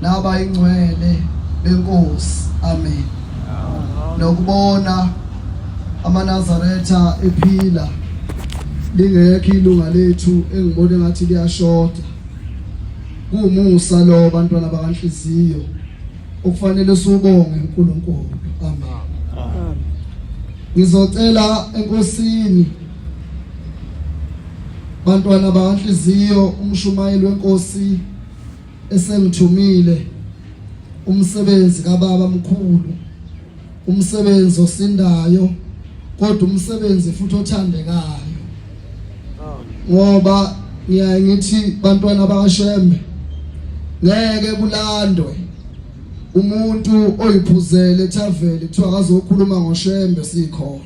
nabayingcwele benkosi. Amen. Nokubona amaNazaretha ephila lingekho ilunga lethu engibone ngathi liyashoda. Kumusa lo bantwana bakanhliziyo okufanele subonge uNkulunkulu. Amen. Ngizocela enkosini bantwana bakanhliziyo umshumayeli wenkosi esengithumile umsebenzi kaBaba mkhulu, umsebenzi osindayo kodwa umsebenzi futhi othandekayo. Ngoba ngiyayithi bantwana bakaShembe ngeke kulandwe umuntu oyiphuzele ethavele kuthiwa akazokhuluma ngoShembe sikhona.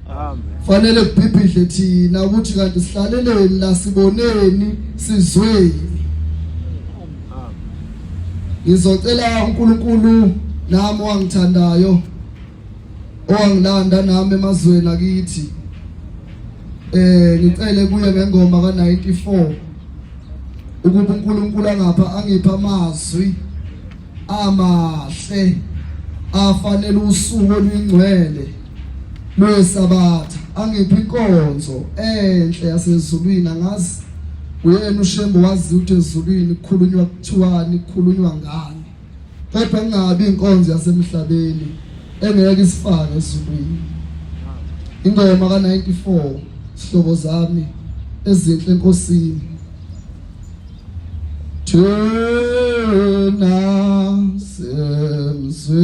Amen. Fanele kubhibhidle thina ukuthi kanti sihlaleleni la siboneni sizweni. Ngizocela uNkulunkulu nami wangithandayo owangilanda nami emazweni akithi ngicele kuye ngengoma ka94 ukuba uNkulunkulu angipha amazwi amahle afanele usuku olungcwele lwesabatha, angipha inkonzo enhle yasezulwini. Angazi uyena uShembe wazi ukuthi ezulwini kukhulunywa kuthiwani, kukhulunywa ngani, kodwa kungabi inkonzo yasemhlabeni engeke isifake ezulwini. Ingoma ka94 sihlobo zami ezinhle enkosini. Thina semzwele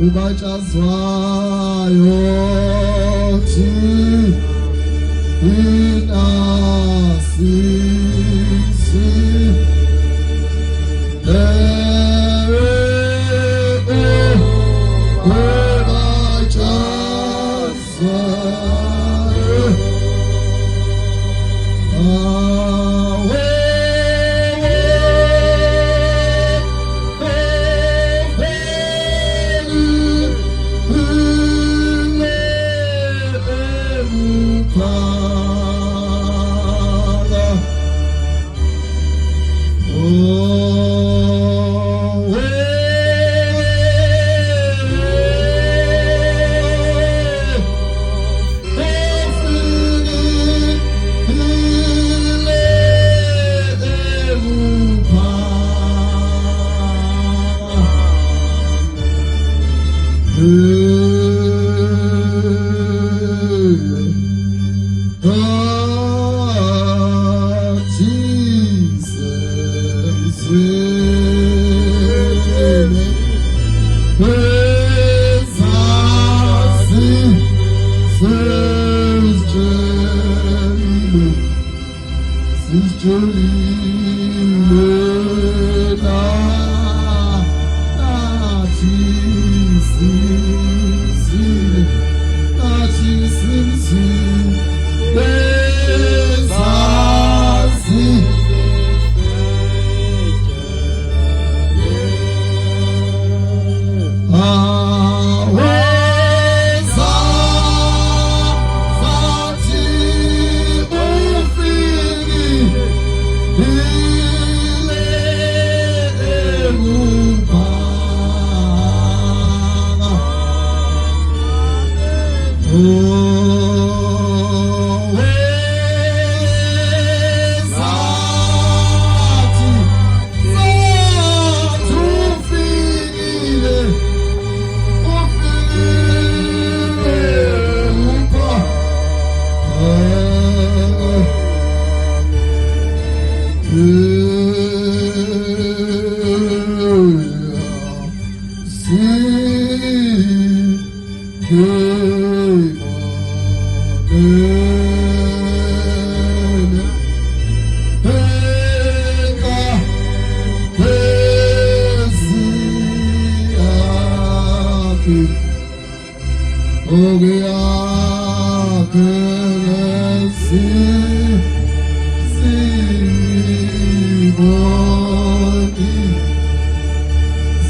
ubachazwayo thina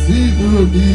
Sibudi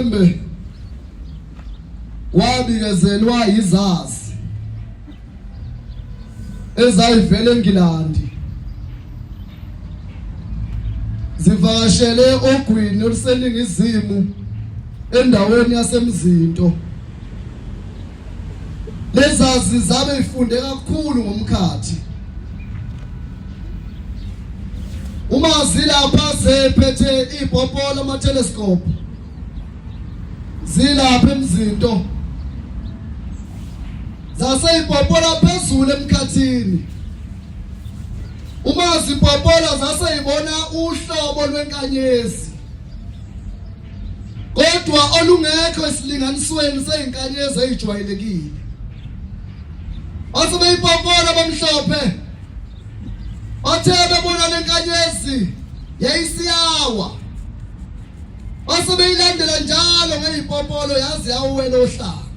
uMthembe wabikezelwa izazi ezayivela eNgilandi zivakashele ogwini oluseningizimu endaweni yaseMzinto. Lezazi zabe ifunde kakhulu ngomkhathi. Uma zilapha zephethe ibhobola ama telescope zilapha eMzinto zaseyibhobola phezulu emkhathini. Uma zibhobola zaseyibona uhlobo lwenkanyezi kodwa olungekho esilinganisweni sezinkanyezi ezijwayelekile. Asebeyibhobola bamhlophe bathe bebona lenkanyezi yayisiyawa. Asebeyilandela njalo ngezibhobolo yazi yawela ohlanga.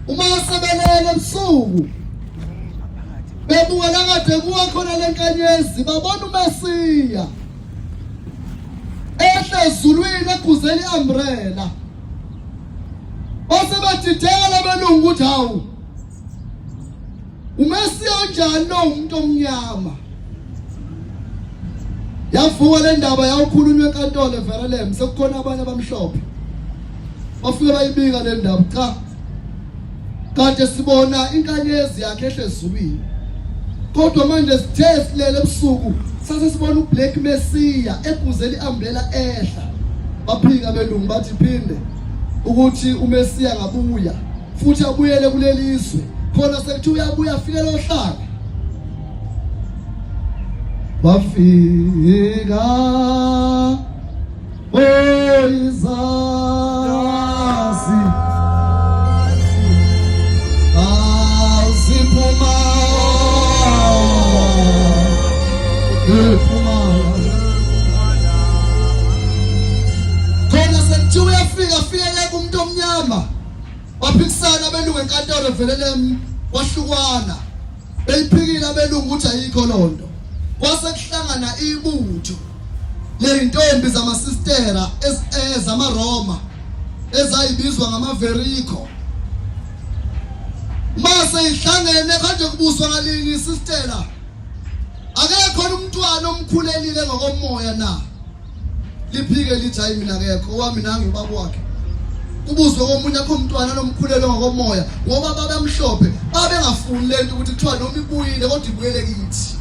Uma sebelele ebusuku bebuka kade kuwa khona lenkanyezi babona uMesiya ehle ezulwini eguzela iumbrella. Basebadideka labelungu ukuthi hawu uMesiya onjani lo umuntu omnyama. Yavuka le ndaba yawukhulunywa enkantolo eVerulam sekukhona abanye abamhlophe bafike bayibika le ndaba cha kade sibona inkanyezi yakhe ehle ezulwini kodwa manje sithe silele ebusuku sase sibona uBlack Messiah eguzela iumbrella ehla. Baphika abelungu bathi phinde ukuthi uMesiya ngabuya futhi abuyele kuleli izwe khona sekuthi uyabuya afike lo hlanga. Wafika oyizazi aziphuma khona sekuthi uyafika kumuntu omnyama. Baphikisana abelungu enkantolo eVerulam wahlukwana beyiphikile abelungu ukuthi ayikho lonto. Kwase kuhlangana ibutho leintombi zamasistera ezamaRoma ezayibizwa ngamaVerico. Mase ihlangene kanje kubuswa ngalinye isistera akekho umntwana omkhulelile ngokomoya na liphike lithi hayi mina akekho wami nangi ubaba wakhe. Kubuzwe komunye akho umntwana nomkhulelo ngokomoya ngoba babamhlophe babengafuni lento ukuthi kuthiwa noma ibuyile kodwa ibuyele kithi.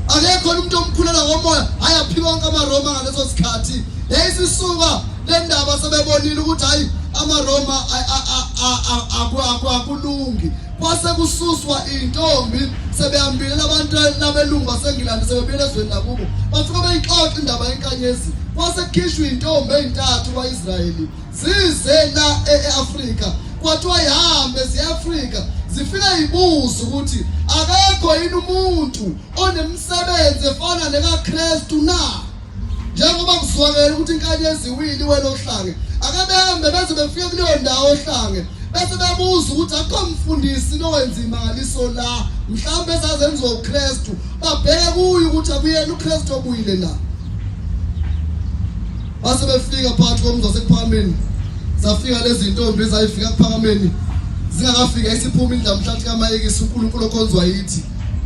Akekho umuntu omkhulela ngomoya ayaphika wonke amaRoma ngaleso sikhathi. Yayisisuka le ndaba sebebonile ukuthi hayi amaRoma akulungi. Kwase kususwa intombi sebehambile labantu labelungu baseNgilandi sebebuyele ezweni lakubo bafika beyixoxa indaba yenkanyezi. Kwase kukhishwa intombi ezintathu kwaIsrayeli zize la eAfrika kwathiwa ihambe ziAfrika zifika ibuza ukuthi akekho yini umuntu onemsebenzi efana nekaKristu na. Njengoba kuzwakela ukuthi inkanyezi iwili welo hlange ake behambe beze befike kuleyo ndawo ohlange bese bebuza ukuthi akho mfundisi nowenza imangaliso la mhlawumbe ezazenziwa uKristu babheke kuyo ukuthi akuyena uKristu obuyile la. Base befika phakathi komzi wasePhakameni zafika lezi zintombi ezayifika ePhakameni zingakafika isiphuma indlamhlathi kaMayekisi uNkulunkulu okhonzwa yithi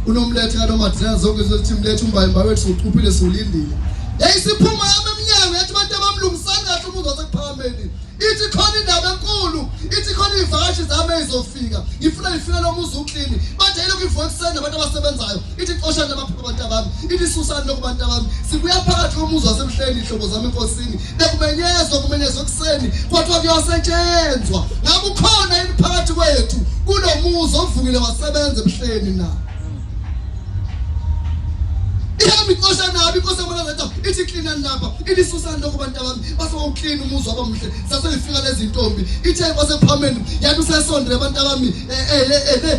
unomlethe kaNomadina zonke izothi mlethe umbayimba wethu uchuphile siulindile. Yayisiphuma yami eminyango yathi abantu abamlungisani kahle umuzi wasePhakameni. Ithi khona indaba enkulu, ithi khona ivakashi zami ezofika. Ngifuna ifike lo muzi uklini. Manje yilokhu ivuka ekuseni abantu abasebenzayo. Ithi xoshana amaphepha abantu abami. Ithi susani lokho abantu abami. Sibuya phakathi komuzi wasemhleni ihlobo zami enkosini. Bekumenyezwa ekuseni. Kwathiwa kuyosetshenzwa. Ngabe ukhona yini phakathi kwethu kunomuzi ovukile wasebenza emhleni na? Ihamba inkosi nabi inkosi yamalazetha ithi clean lapha ithi susani lokho abantu abami base uclean umuzi wabamhle saseyifika lezi zintombi ithe kwasePhakameni yathi usesondele abantu abami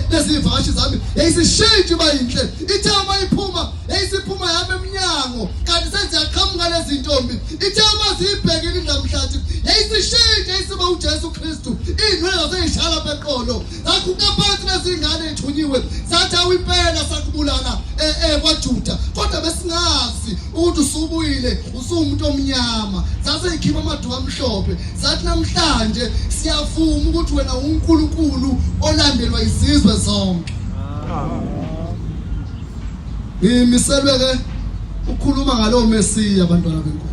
lezi ivakashi zami yayisishintshe bayinhle ithe uma iphuma yayisiphuma yami eminyango kanti seziyaqhamuka lezi zintombi ithe uma zibhekile indlamhlathi yayisishintshe yayisiba uJesu Kristu inwele zaseyishala beqolo zakuka phansi lezi ingane ezithunyiwe zathi awimpela sakubulala kwaJuda kodwa besingazi ukuthi usubuyile usumuntu omnyama ungavumi ukuthi wena uNkulunkulu olandelwa izizwe zonke. Ngimiselwe ke ukhuluma ngalo Mesiya abantwana benkosi.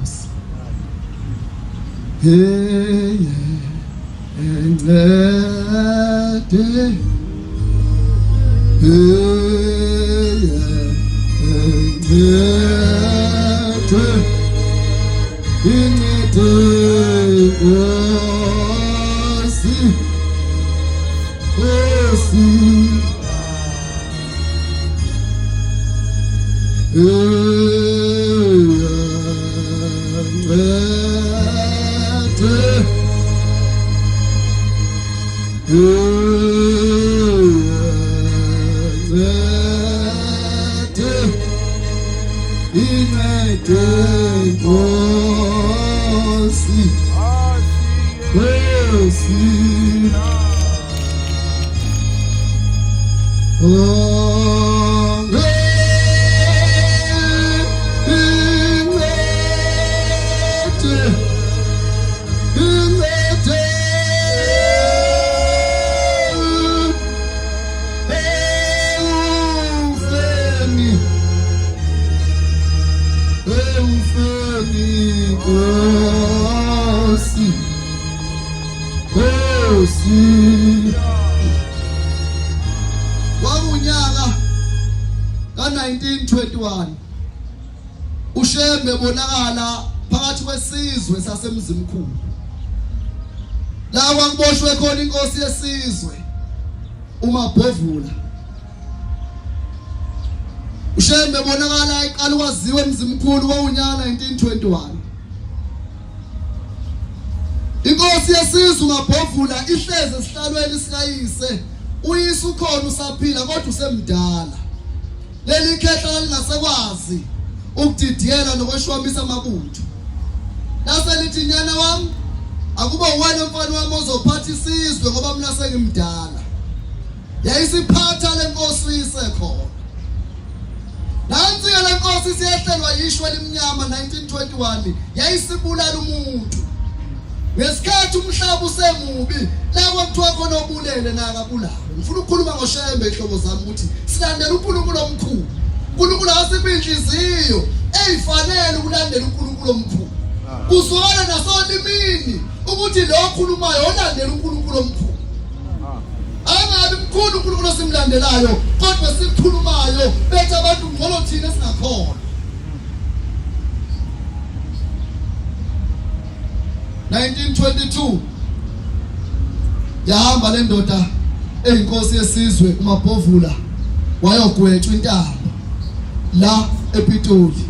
Wakunyaka ka1921 uShembe ebonakala phakathi kwesizwe sasemzimkhulu. La kwakuboshwe khona inkosi yesizwe uMabhovula. uShembe ebonakala eqala ukwaziwa emzimkhulu kwaunyaka 1921. Inkosi yesizwe uMabhovula ihleze esihlalweni sikayise. Uyise ukhona usaphila kodwa usemdala. Leli khehla lingasekwazi ukudidiyela nokweshwamisa amabutho. Lase lithi nyana wami akuba uwena mfana wami ozophatha isizwe ngoba mina sengimdala. Yayisiphatha lenkosi uyisekhona. Nansi ke lenkosi siyehlelwa yishwa elimnyama 1921 yayisibulala umuntu. Ngesikhathi umhlaba usemubi la kwakuthiwa khona obulele nakabulawa. Ngifuna ukukhuluma ngoShembe ihlobo zami ukuthi silandele uNkulunkulu omkhulu. uNkulunkulu asiphe inhliziyo eyifanele ukulandela uNkulunkulu omkhulu. Kuzwakala nasolimini ukuthi lo okhulumayo olandela uNkulunkulu omkhulu. Angabi mkhulu uNkulunkulu osimlandelayo kodwa sikhulumayo bethu abantu ngolo thina singakhona. 1922 yahamba le ndoda eyinkosi yesizwe uMabhovula wayogwetshwa intaba la ePitoli.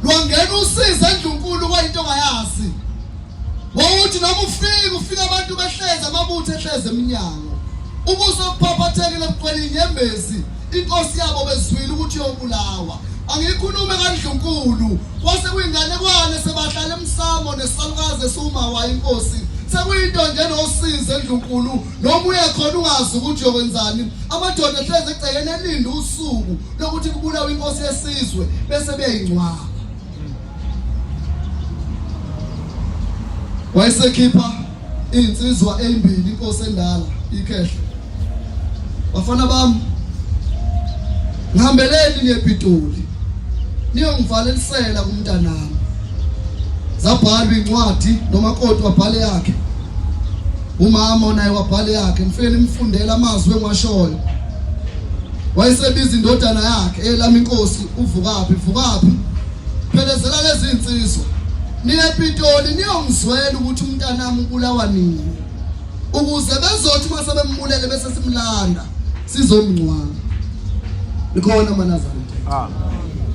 Lwangena usiza eNdlunkulu kwayinto ongayazi. Wawuthi noma ufika abantu behleza amabutho ehleze eminyango. Ubuso obuphaphathekile buqwela inyembezi. Inkosi yabo bezwile ukuthi uyobulawa. Angikhulume kaNdlunkulu kwase kuyinganekwane sebahlala emsamo nesalukazi esuma wa inkosi. Sekuyinto nje nosiza eNdlunkulu noma uye khona ungazi ukuthi uyokwenzani. Amadoda ehleze egcekene elinda usuku lokuthi kubulawa inkosi yesizwe bese beyingcwaba. Wayesekhipha insizwa ezimbili inkosi endala ikhehla. Bafana bami ngihambeleni nePitoli niyongivalelisela kumntanami. Zabhalwa incwadi nomakoti wabhale yakhe. Umama naye wabhale yakhe mfeni imfundela amazwi engiwashoyo. Wayesebiza indodana yakhe elami inkosi uvukaphi phelezela lezi insizwa. NiyePitoli niyongizwela ukuthi umntanami ubulawa nini. Ukuze bezothi mase bembulele bese simlanda sizomncwaba. Likhona amanazarete.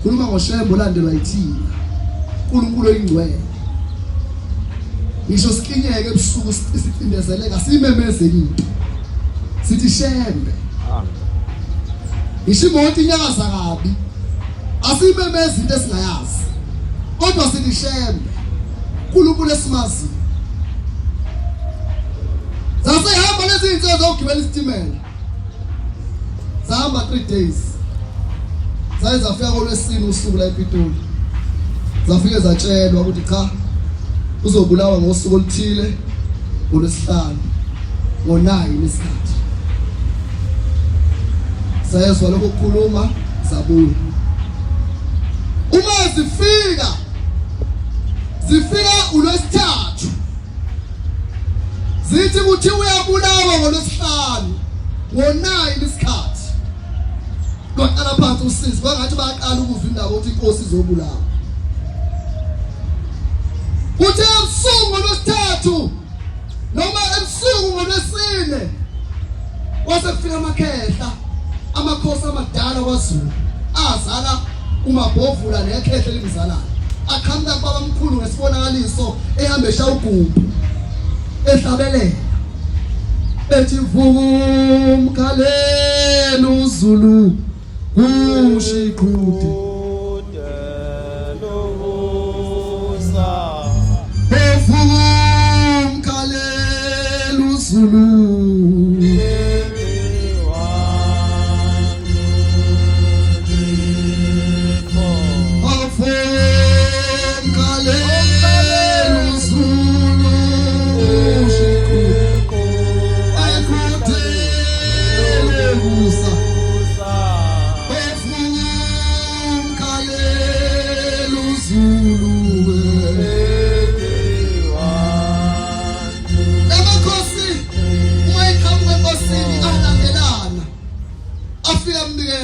Khuluma ngoShembe olandelwa yithina. uNkulunkulu oyingcwele. Ngisho sikinyeke ebusuku sicindezeleka simemeze into. Sithi Shembe. Ishimoto inyakaza kabi. Asimemeze into esingayazi. Kodwa sithi Shembe. uNkulunkulu esimazi. Zasehamba lezi insizwa zokugibela isitimela. Zahamba 3 days. Zafika kolwesine usuku la ePitoli. Zafike zatshelwa ukuthi cha uzobulawa ngosuku oluthile ngolwesihlanu ngo-9 isikhathi sayezwa lokho kukhuluma sabuya. Uma zifika uLwesithathu zithi kuthi uyabulawa ngolwesihlanu ngo-9 isikhathi kwaqala phansi usizi kwangathi bayaqala ukuzwa indaba ukuthi inkosi izobulawa. Kuthe ebusuku ngolwesithathu noma ebusuku ngolwesine kwase kufika amakhehla amakhosi amadala kwaZulu azala uMabhovula nekhehla elimzalayo aqhamuka kubaba mkhulu ngesibonakaliso ehamba eshaya ugubhu ehlabelela ethi vumkhaleni uZulu ushiqhude vumkhaleni uZulu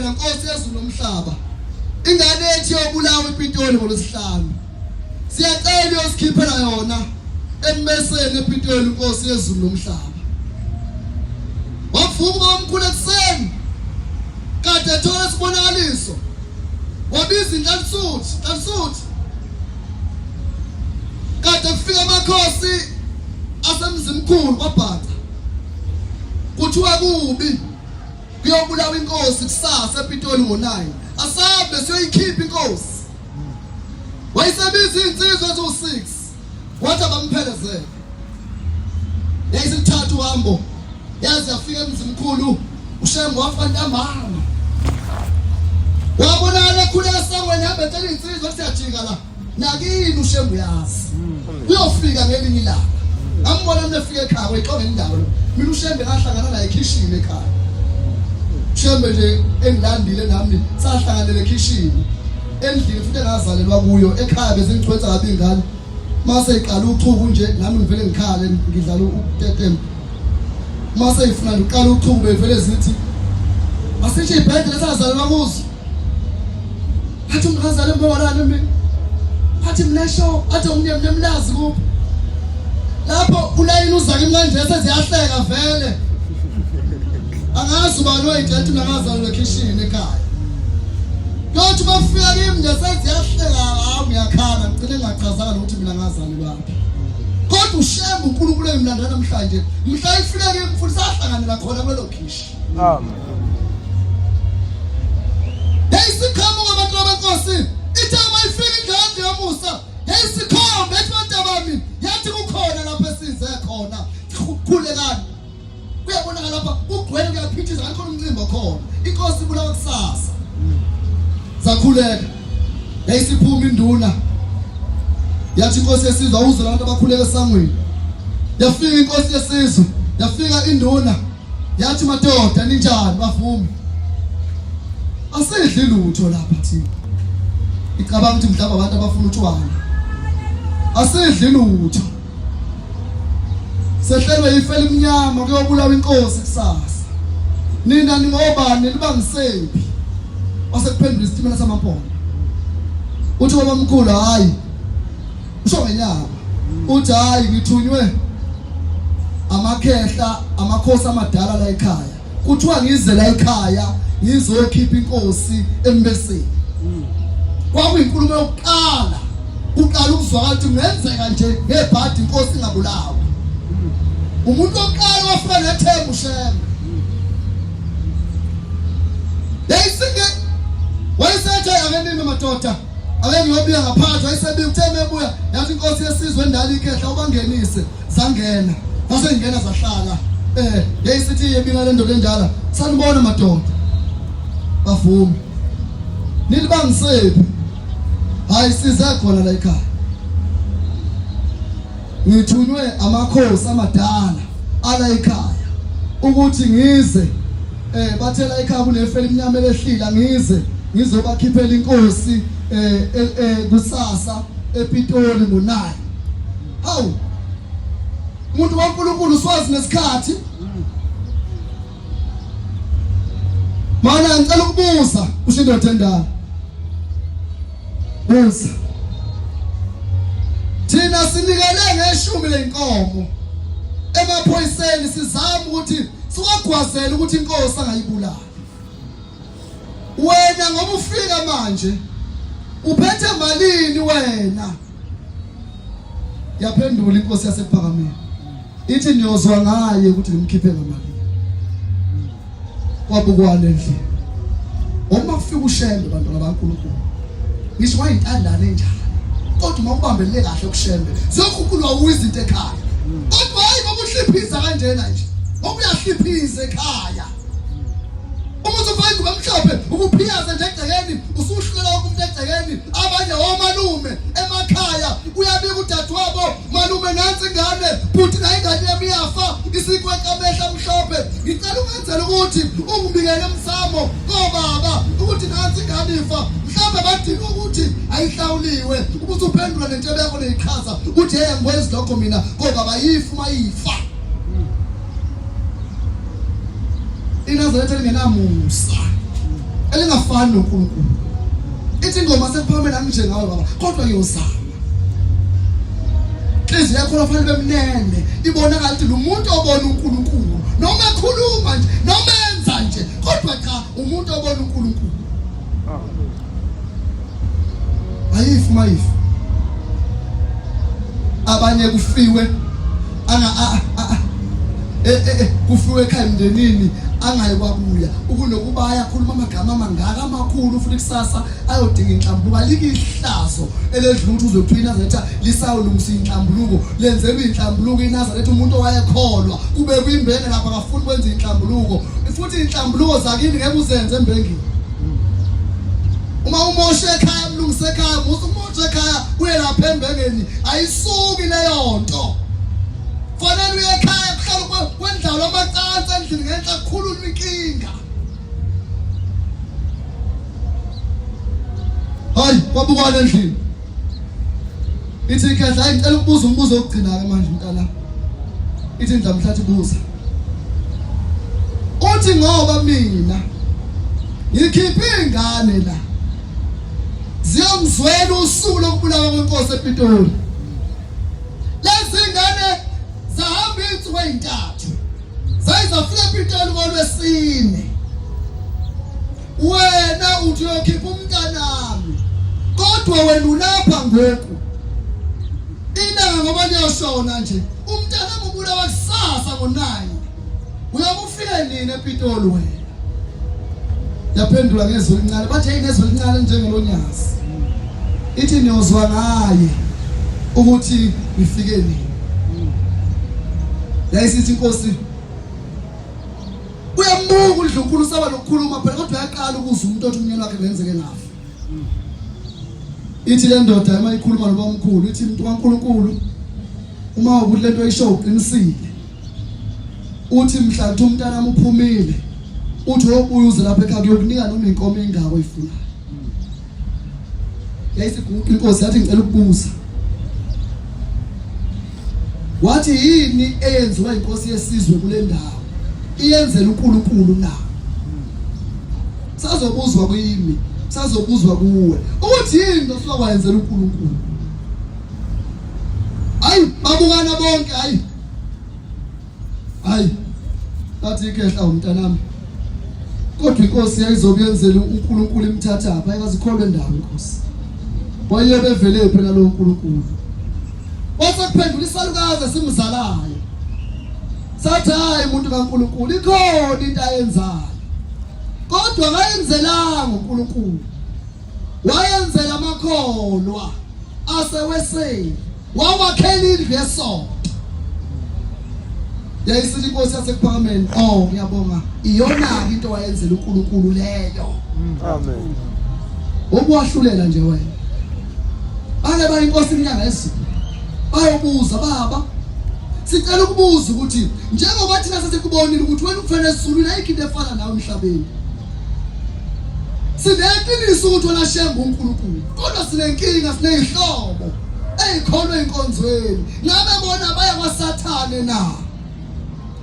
Nkosi yezulu nomhlaba ingane ethi yobulawa ePitoli ngolwesihlanu siyacela uyosikhiphela yona embeseni ePitoli Nkosi yezulu nomhlaba. Wavuka omkhulu ekseni kade ethola isibonakaliso wabiza inhlansuthi kade kufika amakhosi asemzimkhulu kwaBhatha kuthiwa kubi kuyobulawa inkosi kusasa ePitoli ngo-9 asabe siyoyikhipha inkosi. Wayesebiza insizwe ezu-6 wathi abamphelezele yayisithathu uhambo yaze yafika emzimkhulu uShembe wafa ntambama wabonana ekhuleka esangweni yahamba etshela insizwe ukuthi siyajika la nakini uShembe uyazi uyofika ngelinye ilanga. Ambona mina efika ekhaya wayixonga indawo mina uShembe ngahlangana naye ekhishini ekhaya. Shembe nje engilandile nami sahlanganele ekhishini endlini futhi engazalelwa kuyo ekhaya bezingicwetha kabi ingane mase iqala uchuku nje nami ngivele ngikhale ngidlala utetem mase ifuna uqala uchuku bevele zithi masithi ibhedle sazalelwa kuzo athi ungazale mbonana mina athi mnesho athi umnyemlazi kuphi lapho ulayini uzake manje seziyahleka vele angazi ubani oyithethe ngazalelwa ekhishini ekhaya. Yothi bafika kimi nje seziyahleka hawu ngiyakhala ngicela ngingachazanga ukuthi mina ngazalelwa lapha. Kodwa uShembe uNkulunkulu emlandela namhlanje mhla ifika kimi futhi sahlanganela khona kwelokhishi. Amen. Yayisikhamo ngabantu benkosi ithama ifika ingadi yaMusa yayisikhombe ethi bantu bami yathi kukhona lapha esize khona kukhulekani kuyabonakala lapha ugcwele kuyaphithiza ngakhona umncimba khona inkosi ibulawa kusasa zakhuleka yayisiphuma induna yathi inkosi yesizwe awuzwe abantu abakhuleka esangweni yafika inkosi yesizwe yafika induna yathi madoda ninjani bavuma asedli lutho lapha thina icabanga ukuthi mhlawumbe abantu abafuna utshwala asedli lutho sehlelwe ifele emnyama kuyobulawa inkosi kusasa nina ningobani libangisephi wasekuphendula isitimela samaphondo uthi baba mkhulu hayi usho ngenyama uthi hayi ngithunywe amakhehla amakhosi amadala la ekhaya kuthiwa ngize la ekhaya ngizokhipha inkosi embeseni. Kwakuyinkulumo yokuqala uqala ukuzwakala ukuthi kungenzeka nje ngebhadi inkosi ingabulawa. Umuntu oqala wafika nethemba uShembe yayisike wayesethe akanini madoda abengiyobuya ngaphandle wayesebika utheme ebuya yathi inkosi yesizwe endala ikhehla ubangenise zangena zasengena zahlala yayisithi yebinga lendoda endala sanibona madoda bavuma nilibangisephi hayi size khona la ekhaya ngithunywe amakhosi amadala ala ekhaya ukuthi ngize bathela ekhaya kunefeli imnyama elehlila ngizobakhiphela inkosi kusasa ePitoli ngo9. Hawu umuntu kaNkulunkulu swazi nesikhathi. Mana ngicela ukubuza ushindoda endala. Buza. Thina sinikele ngeshumi lenkomo emaphoyiseni sizama ukuthi siwagwazela ukuthi inkosi angayibulali. Wena ngoba ufika manje uphethe malini wena? Yaphendula inkosi yasePhakameni ithi niyozwa ngaye ukuthi ngimkhiphe ngamali. Kwabukwane endlini. Uma kufika ushembe bantwana baNkulunkulu. Ngisho wayintandane njani. Kodwa uma ubambelele kahle kushembe, siyokhukulwa uyizinto ekhaya. Kodwa hayi ngokuhliphisa kanjena nje. Ngokuyahliphisa ekhaya. Uma uzofika ubamhlophe ukuphiyaza nje egcekeni, usuhlulela umuntu egcekeni, abanye omalume emakhaya uyabika udadewabo, malume nansi ingane, futhi nayo ingane yami iyafa, isikweqa amehla mhlophe. Ngicela ungenzele ukuthi ungibikele emsamo kobaba ukuthi nansi ingane ifa. Mhlawumbe badinga ukuthi ayihlawuliwe, ukuthi uphendula nentebe yakho neyichaza ukuthi hey ngikwenza lokho mina ngoba bayifa mayifa. Inazaretha lingenamusa elingafani noNkulunkulu. Ithi ingoma sePhakameni angijengayo baba kodwa ngiyozama. Inhliziyo yakho kufanele bemnene ibonakala ukuthi lo muntu obona uNkulunkulu noma ekhuluma nje noma enza nje kodwa cha umuntu obona uNkulunkulu. Ayifu mayifu. Abanye kufiwe kufiwe ekhaya emndenini angayi kwabuya ukunokuba ayakhuluma amagama amangaka amakhulu futhi kusasa ayodinga inhlambuluko alikihlazo eledlula ukuthi uzothwina zetha lisawulungisa inhlambuluko lenzelwe inhlambuluko iNazaretha umuntu owayekholwa kube kuyimbenge lapha akafuni kwenza inhlambuluko futhi inhlambuluko zakini ngeke uzenze embengini. Uma umoshe ekhaya umlungise ekhaya umoshe ekhaya uye lapha embengeni ayisuki leyo nto. Fanele uye ekhaya kuhlala kwendlalo amacansi endlini ngenhla kukhuluma inkinga. Hayi kwabukwana endlini. Ithi ikhehla hayi ngicela ukubuza umbuzo wokugcina ke manje mntana. Ithi ndlamhlathi buza. Uthi ngoba mina ngikhiphe ingane la ziyomzwela usuku lokubulawa kwenkosi ePitoli. Lezi ngane zahamba insuku ezintathu. Zayizafika ePitoli ngolwesine. Wena uthi uyokhipha umntanami. Kodwa wena ulapha ngoku. Inanga ngoba liyoshona nje. Umntanami ubulawa kusasa ngo9. Uyakufika nini ePitoli wena? Yaphendula ngezwi elincane. Bathi hey ngezwi elincane njengelonyazi. Ithi niyozwa ngaye ukuthi ngifike nini. Yayisithi inkosi uyambuka uNdlunkulu saba lokukhuluma phela kodwa uyaqala ukuzwa umuntu othi umnyeni wakhe wenzeke ngafa. Ithi le ndoda emayikhuluma noba omkhulu ithi umuntu kaNkulunkulu uma ukuthi lento ayisho uqinisile. Uthi mhla kuthi umntanami uphumile uthi wobuya uze lapha ekhaya kuyokunika noma inkomo engako oyifunayo. Yayisiguqa inkosi yathi ngicela ukubuza. Wathi yini eyenziwa inkosi yesizwe kule ndawo? Iyenzela uNkulunkulu na? Sazobuzwa kimi, sazobuzwa kuwe. Uthi yini osokwaenzela uNkulunkulu? Hayi babukana bonke hayi. Hayi. Bathi ikhehla umntanami. Kodwa inkosi yayizobuyenzela uNkulunkulu imthatha apha ayikazikholwe ndawo inkosi. Waye bevele phela lo uNkulunkulu. Wasakuphendula isalukazi simzalayo. Sathi hayi umuntu kaNkulunkulu ikhona into ayenzayo. Kodwa akayenzelanga uNkulunkulu. Wayenzela amakholwa aseweseni. Wawakhela indlu yesonto. Yayisithi inkosi yasePhakameni ngiyabonga iyona into wayenzela uNkulunkulu leyo. Amen. Ubuwahlulela nje wena. Ake ba inkosi inyanga yesizwe. bayobuza baba sicela ukubuza ukuthi njengoba thina sesikubonile ukuthi wena ufana esizulwini ayikho into efana nawe emhlabeni sineqiniso ukuthi wena shemba uNkulunkulu kodwa sinenkinga sinezihlobo eyikholwa enkonzweni ngabe bona baya kwaSathane na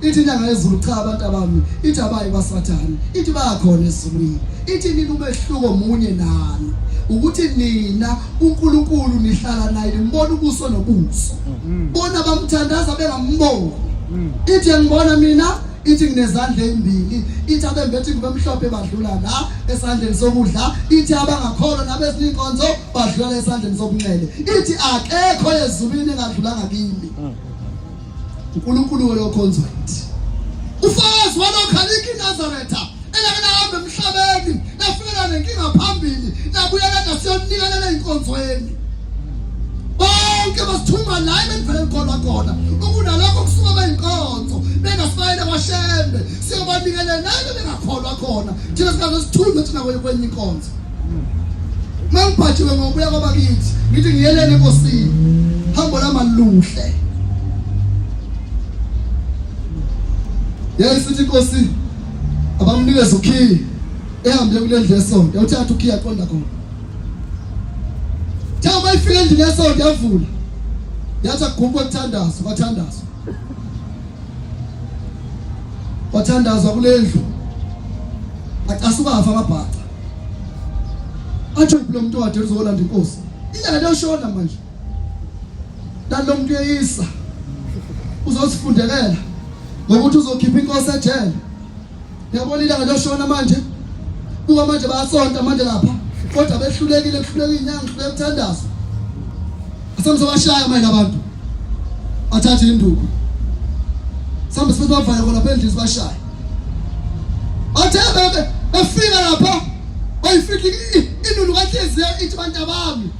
ithi inyanga yezulu cha abantu abami ithi abayi kwaSathane ithi bayakhona ezulwini ithi nini umehluko munye nani ukuthi nina uNkulunkulu nihlala naye nimbona ubuso nobuso bona bamthandaza bengamboni ithi ngibona mina ithi nginezandla ezimbili ithi abembethi kubemhlophe badlula la esandleni sokudla ithi abangakholwa nabezinkonzo badlula esandleni sobunxele ithi akekho ezulwini engadlulanga kimi uNkulunkulu welokhonzwa ithi ufazi walokhaliki iNazaretha elakanahambe emhlabeni nafikela nenkinga phambili nabuyela nasiyonikelele inkonzweni bonke basithuma la emvele khona khona ukunalokho kusuka bayinkonzo bengasifayele kwashembe siyobanikele naye bengakholwa khona thina sikazosithuma thina kwenye inkonzo mangiphathiwe ngobuya kwabakithi ngithi ngiyelele enkosini hambo lamaluhle yesithi inkosi abamnikeza ukhiye ehambe kulendle yesonto uthatha ukhiye aqonda khona thaba ifike endlini yesonto yavula yathi agubwe ukuthandaza wathandazwa kulendlu aqasuka afa amabhaca athi lo muntu wade uzolanda inkosi inyanga leyoshona manje lo muntu uyisa uzosifundekela ngokuthi uzokhipha inkosi ejele yabona ilanga leyoshona manje buka manje bayasonta manje lapha kodwa behlulekile inyanga hluleke ukuthandaza asamzobashaya manje abantu athathe induku sambe sibe bavaya khona phela ndisi bashaya athebe befika lapha bayifika inunu kaHliziyo ithi bantu abami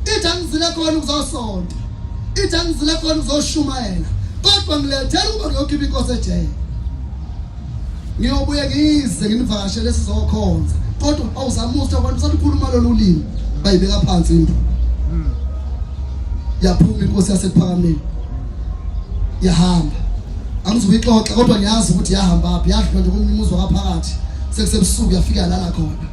ithi angizile khona ukuzosonta ithi angizile khona ukuzoshumayela kodwa ngilethela ukuba ngiyokhipha inkosi ejele ngiyobuye ngize nginivakashele sizokhonza kodwa awuzamusa abantu salukhuluma lolulimi bayibeka phansi into yaphuma inkosi yasephakameni yahamba angizubixoxa kodwa ngiyazi ukuthi yahamba aphi yadlula nje kumnyumuzo waphakathi sekusebusuku yafika yalala khona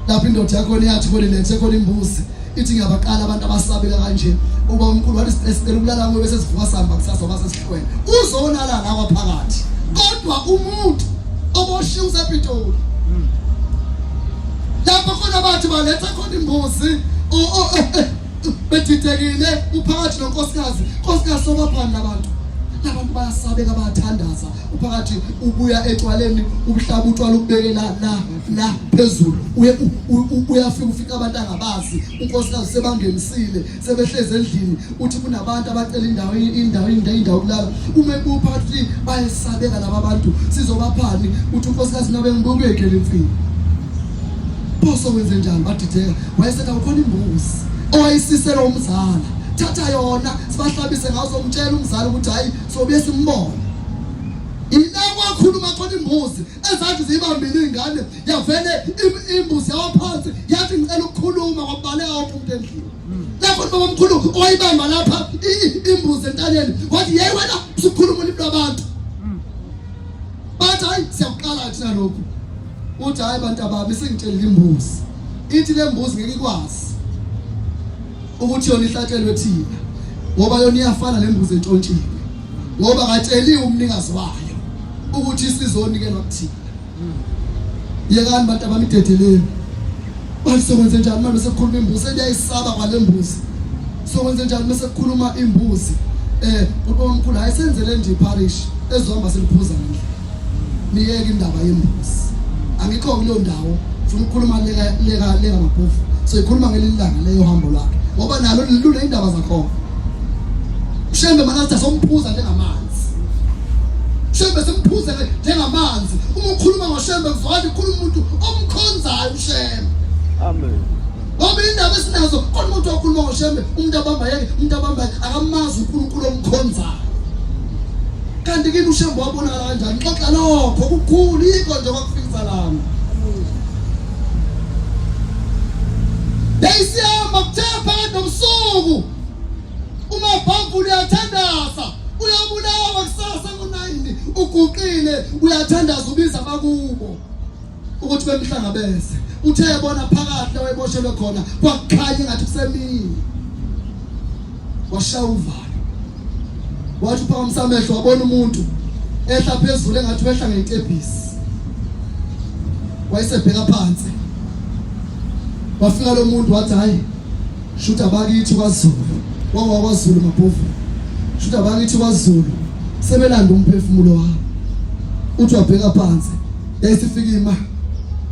lapho indoda yakho yathi khona lethe khona imbuzi ithi ngiyabaqala abantu abasabela kanje uba uNkulunkulu wathi sicela ukulala ngoba bese sivuka sihamba kusasa base sihlwele uzona la ngaphakathi kodwa umuntu oboshiwe usePitoli lapho khona bathi baletha khona imbuzi bethithekile uphakathi nonkosikazi sobaphana abantu bayasabeka bayathandaza uphakathi ubuya ecwaleni ubuhlaba utshwala ubekela la phezulu uyafika ufika abantu angabazi unkosikazi sebangenisile sebehleze endlini uthi kunabantu abacela indawo kulala uma uphakathi bayasabeka laba bantu sizobaphani uthi unkosikazi nabe ngibukekele imfini boso wenze njani badideka wayesetha ukhona imbuzi owayisisela umzala thatha yona sibahlabise ngazo umtshela umzali ukuthi hayi sobuye simbone ilako akhuluma khona imbuzi ezathi zibambile ingane yavele imbuzi yawaphansi yathi ngicela ukukhuluma kwabaleka wonke umuntu endlini lapho baba mkhulu oyibamba lapha imbuzi entanyeni wathi hey wena usukhuluma ulimi lwabantu bathi hayi siyaqala thina lokhu uthi hayi bantu abami singitshelile imbuzi ithi le mbuzi ngeke ikwazi ukuthi yona ihlatshelwe thina ngoba yona iyafana nembuzi entshontshiwe ngoba katsheliwe umnikazi wayo ukuthi isizonikelwa kuthina yekani bantu abami idedeleni bayisebenze njani manje sekukhuluma imbuzi eyayisaba kwale mbuzi sokwenze njani bese kukhuluma imbuzi ubaba omkhulu ayisenzele nje iparish ezohamba seliphuza nje niyeke indaba yembuzi angikho kuleyo ndawo ufuna ukukhuluma leka mabhofu so ikhuluma ngelilanga leyo hambo lakhe ngoba nalo lilule indaba zakho ushembe manje somphuza njengamanzi ushembe simphuze njengamanzi uma ukhuluma ngoshembe kuzwakala ukhuluma umuntu omkhonzayo ushembe amen ngoba indaba esinazo kodwa umuntu okhuluma ngoshembe umuntu abamba akamazi uNkulunkulu omkhonzayo kanti kini ushembe wabonakala kanjani xoxa lokho kukhulu yiko nje kwakufikisa lana Desiyama kuthapha nomsuku Umabhamvu uyathandaza uyabulawa kusasa ngo9 uguqile uyathandaza ubiza abakubo ukuthi bemhlangabeze uthe yabona phakathi wayeboshelwe khona kwakukhanya ngathi kusemini washaya uvalo wathi uphakamisa amehlo wabona umuntu ehla phezulu engathi wehla ngentebhisi wayesebheka phansi wafika lo muntu wathi hayi shutha bakithi kwaZulu kwaZulu mabhovu shutha bakithi kwaZulu sebelanda umphefumulo wami uthi wabheka phansi yayisifika ima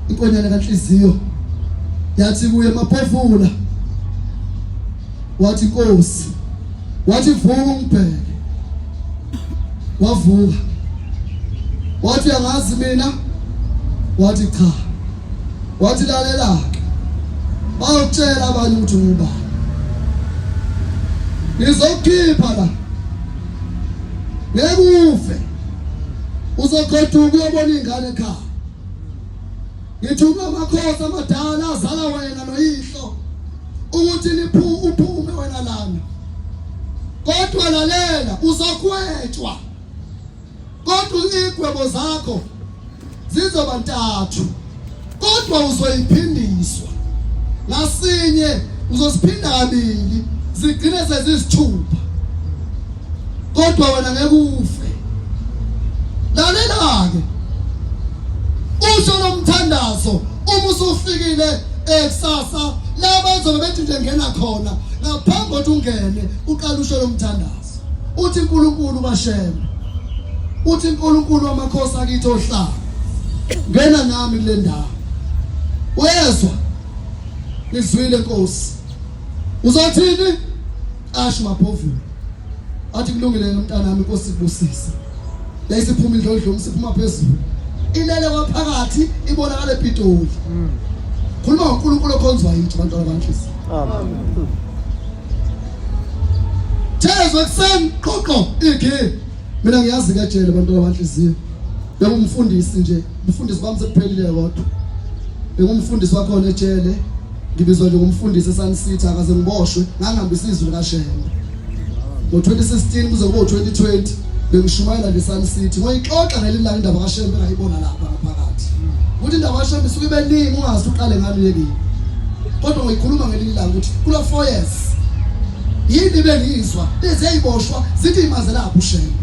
inkonyane kaNhliziyo yathi kuye mabhovula wathi Nkosi wathi vuka ungibheke wavuka wathi uyangazi mina wathi cha wathi lalela bayokutshela abanye ukuthi ngubani ngizokukhipha la ngekufe uzogoduka uyobona ingane ekhaya ngithuka amakhosi amadala azala wena noyihlo ukuthi uphume wena lana kodwa lalela uzokwetshwa kodwa igwebo zakho zizoba 3 kodwa uzoyiphindiswa ngasinye uzosiphinda kabili zigcine sezisithupha kodwa wena ngeke ufe lalela ke usho lomthandazo uma usufikile eksasa laba bazobe bethi nje ngena khona ngaphambi kokuthi ungene uqala usho lomthandazo uthi uNkulunkulu basheme uthi uNkulunkulu wamakhosi akithi ohlala ngena nami kule ndawo uyezwa ngizwile Nkosi uzothini asho mabhovu athi kulungile nomntana wami Nkosi kubusisa yayisiphuma indlodlo umsiphuma phezulu ilele kwaphakathi ibonakala ePitoli khuluma ngoNkulunkulu okhonzwa yithi bantwana banhlisi amen Thezwe kuseni qoqo igi mina ngiyazi kajele bantwana banhliziyo bengumfundisi nje umfundisi wami sekuphelile kodwa bengumfundisi wakho ejele ngibizwa nje ngumfundisi eSun City akaze ngiboshwe ngangihambisa izwi likaShembe ngo2016 kuze kube 2020 bengishumayela leSun City ngoyixoxa ngelilanga indaba kaShembe ngayibona lapha ngaphakathi ukuthi indaba kaShembe isuke beningi ungazi uqale ngalo yekini kodwa ngoyikhuluma ngelilanga ukuthi kulo 4 years yini bengizwa lezi eyiboshwa zithi imaze lapho uShembe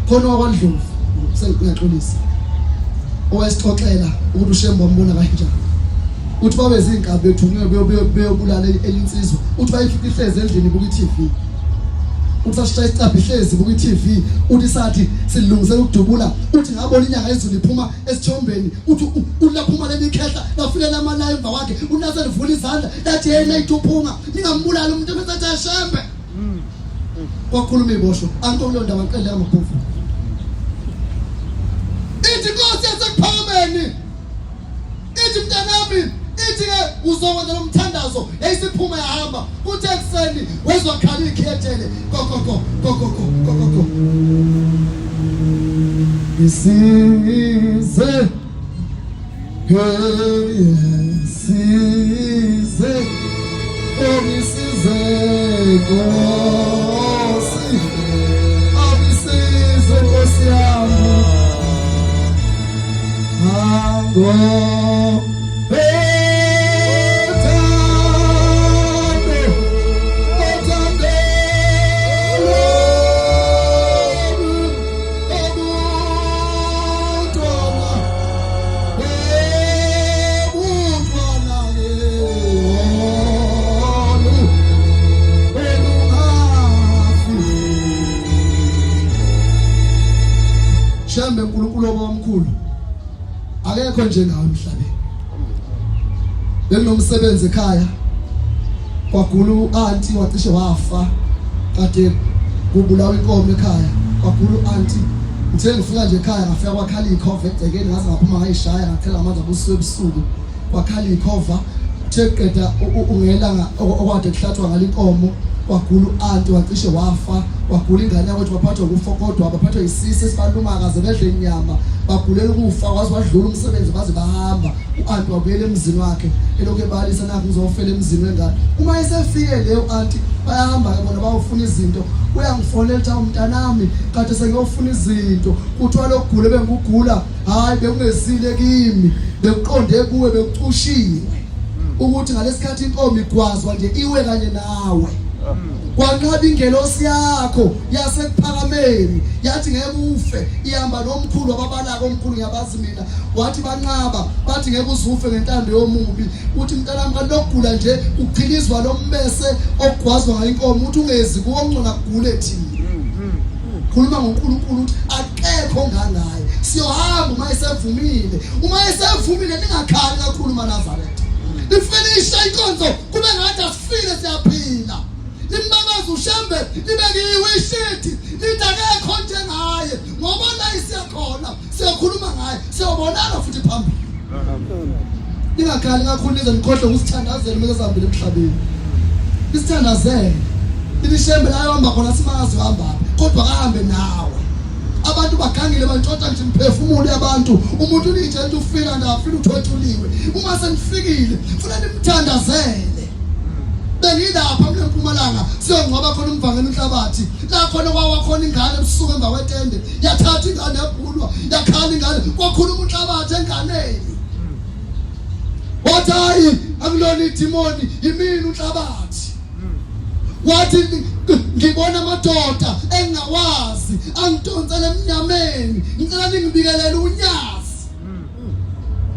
khona wakwaNdlovu sengiyaxolisa owesixoxela ukuthi uShembe wambona kanjani uthi babe zinkabi bethunywe beyobulala elinsizwa uthi bayifika ihlezi endlini buku TV uthi ashaya isicabha ihlezi buku TV uthi sathi silungisela ukudubula uthi ngabona inyanga ezulu iphuma esithombeni uthi ulaphuma lelikhehla lafile lama live wakhe unase livula izandla lathi yena ituphunga ningambulala umuntu ebesathi aShembe kwakhuluma ibosho ankonlo ndaba qele amabhovu ithi Nkosi yasekuphakameni ithi mntanami ithi ke uzokwenza lomthandazo yayisiphuma yahamba kuthi ekseni wezwa khali ikhethele kokoko isize size omisize Nkosi omisize Nkosi yami Ango Shembe uNkulunkulu omkhulu akekho njengawe emhlabeni benginomsebenzi ekhaya kwagula uanti wacishe wafa kade kubulawa inkomo ekhaya kwagula uanti ngithe ngifika nje ekhaya ngafika kwakhala ikhova egcekeni ngaze ngaphuma ngayishaya ngathela amanzi abusuku ebusuku kwakhala ikhova theqeda ungelanga okwade kuhlathwa ngale inkomo kwagula u-anti wacishe wafa, kwagula ingane yakhe ukuthi baphathwa ukufokodwa, baphathwa isisi esibaluma kaze bedle inyama, bagulela ukufa kwaze wadlula umsebenzi baze bahamba. U-anti wabuyela emzini wakhe elokhu ebalisa nakho ngizofela emzini wengane. Uma esefike leyo anti bayahamba ke bona bayofuna izinto, uyangifonela ethi umntanami kade sengiyofuna izinto, kuthiwa lokugula bengugula hayi bekungezile kimi, bekuqonde kuwe bekucushiwe ukuthi ngalesikhathi inkomo igwazwa nje iwe kanye nawe. Kwanqaba ingelosi yakho yasekuphakameni yathi ngeke ufe, ihamba nomkhulu wababalaka omkhulu ngiyabazi mina, wathi banqaba bathi ngeke uzufe ngentando yomubi, uthi mntanami kalokugula nje uqhilizwa lombese ogwazwa ngayinkomo uthi ungezi kuwongcona kugule thina. Khuluma ngoNkulunkulu uthi akekho ngangaye, siyohamba uma esevumile ningakhali kakhulu maNazaretha. Nifinisha inkonzo kube ngathi asifile siyaphila. Nimbabaza uShembe libekiwe ishithi lithi akekho njengaye, ngoba la isiyakhona siyakhuluma ngaye, siyobonana futhi phambili. Ningakhali kakhulu nize nikhohle ukusithandazela uma sihambile emhlabeni. Isithandazele iShembe la ihamba khona simazi uhamba kodwa kahambe nawe. Abantu bagangile bantshontsha nje imphefumulo yabantu, umuntu unitshela ukuthi ufika ndafika uthothuliwe. Uma senifikile funa nimthandazele. Bengilapha eMpumalanga siyongcwaba khona umvangeni uNhlabathi, la khona kwakhona ingane ebusuku emva kwetende, yathatha ingane yabhulwa, yakhala ingane, kwakhuluma uNhlabathi enganeni. Wathi hayi akulona idimoni yimini uNhlabathi. Wathi ngibona amadoda engawazi angidonsela emnyameni, ngicela ningibikelele unyazi.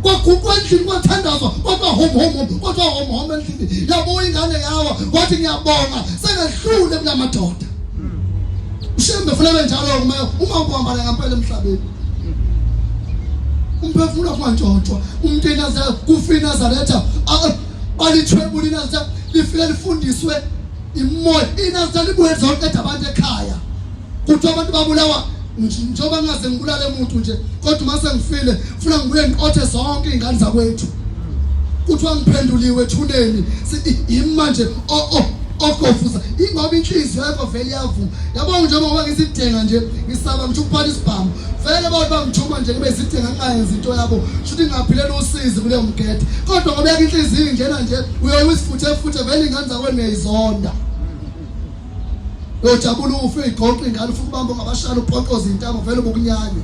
Kwagugwa endlini kwathandazwa kodwa hom endlini, yabuya ingane yawa wathi ngiyabonga sengehlule kula madoda. uShembe fanele njalo uma ukuhamba ngempela emhlabeni. Umphefumulo wakwantshontshwa umuntu eNazaretha kufika eNazaretha alithwebula iNazaretha lifike lifundiswe imoya iNazaretha libuye zonke abantu ekhaya. Kuthi abantu babulawa njengoba ngaze ngibulale umuntu nje, kodwa mase ngifile funa ngibuye ngiqothe zonke izingane zakwethu. Kuthiwa ngiphenduliwe ethuneni imanje okofuza ingoba inhliziyo yakho vele iyavuma. Yabona njengoba ngisidinga nje ngisaba ngisho ukuphala isibhamu vele bangithuma nje kube sidinga ngingayenza into yabo futhi ngaphilela usizi kuleyo mgede, kodwa ngoba yakho inhliziyo ingena nje uyoyisifuthe vele ingane zakwenu ngiyayizonda. Yojabula ufe igoqe ingane futhi ubamba ngabashana uphonqoza intamo vele bokunyanya.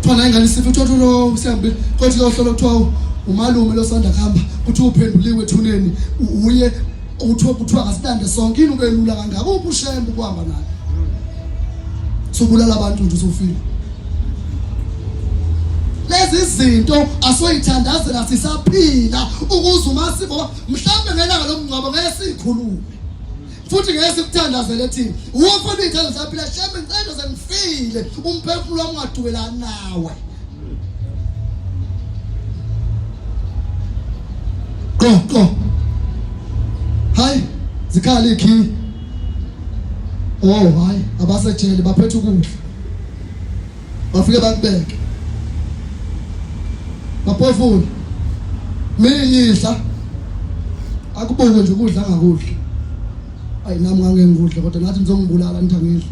Thona ingane sifuthotholo sihambe kodwa lohlolo kuthiwa umalume losanda khamba kuthi uphenduliwe ethuneni uye kuthiwa kasidande sonke into belula kangaka uphi uShembe ukuhamba naye. Sobulala abantu nje usufile. Lezi zinto asoyithandazela sisaphila ukuze uma sibo mhlawumbe ngelanga lomngcwabo ngeke sikhulume futhi ngeke sikuthandazele thina. Wofuna ithando saphila Shembe ngicela sengifile umphefumulo ungadukelana nawe. Go. Hayi zikhala ikhi. Hayi abasejele baphethe ukudla. Bafike bakubeke. Baphofuna. Miyidla. Akubuke nje ukudla ngakudla. Ayi nami ngangengudla kodwa ngathi ngizongibulala nithi angidla.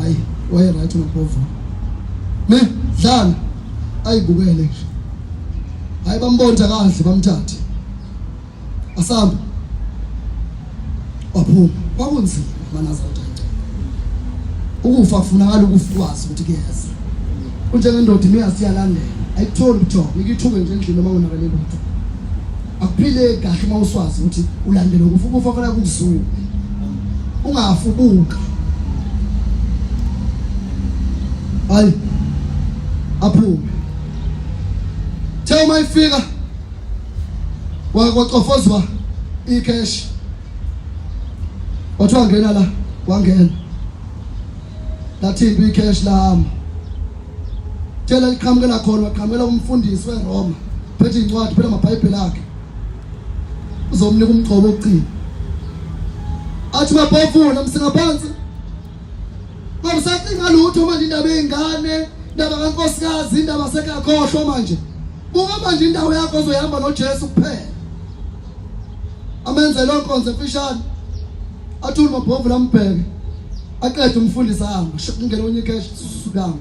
Hayi waye right ngaphofuna. Dlala. Ayibukele nje. Hayi bambonda kahle bamthathe. Asamba. Waphuma. Kwakunzima maNazaretha. Ukufa kufunakala ukufukwazi ukuthi kuyeza. Kunjengendoda imiyasiyalandela. Ayikutholi ukuthola. Ngikithuke nje endlini noma unakalele umuntu. Akuphile kahle uma uswazi ukuthi ulandele ukufa fanele ukuzuma. Ungafubuka. Hayi. Aphume. Tell my figure. Waqofozwa icash. Wathi wangena la, wangena. Lathi icash la. Tela liqhamukela khona, waqhamukela umfundisi weRoma. Phethe incwadi, phela amaBhayibheli akhe. Uzomnika umgcobo oqina. Athi mabhovuna msingaphansi. Ngoba lutho manje indaba yengane, indaba kaNkosikazi, indaba sekakhohlwa manje. buka manje indawo yakho ozoyihamba noJesu kuphela. Amenze lo nkonzo emfishane athula mabhovu lambheke aqede umfundisi ahamba kungena onye cash susukanga